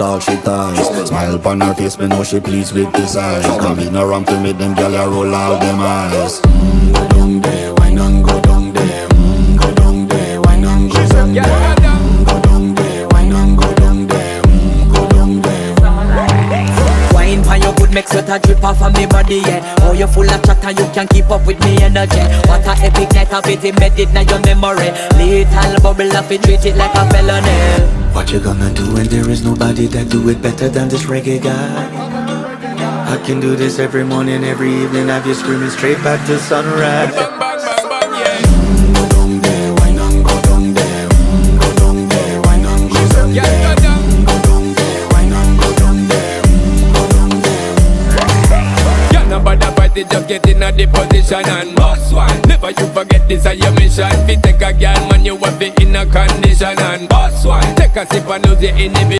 all she ties. Smile upon her face, me know she pleased with this eyes. Come in around to make them gyal a roll out them eyes. Go down there, why not go down there? Go down there, why not go down there? Go down there, why not go down there? Go down there. Wine for your good make sweat a drip off of me body, yeah. Oh, you full of chatter, you can keep up with me energy. What a epic night of it, embedded in your memory. Little bubble of it, treat it like a felony. What you gonna do when there is nobody that do it better than this reggae guy? I can do this every morning, every evening, have you screaming straight back to sunrise. Go down there, why not go down there? Go down there, why not go down there? Go down there, why not go down there? Go down there. Yeah, nobody fight it, just get in a the position and boss one. Never you forget this is your mission. Fi take a girl, man, you have it in a condition and boss one. Take a sip and lose your inhibition.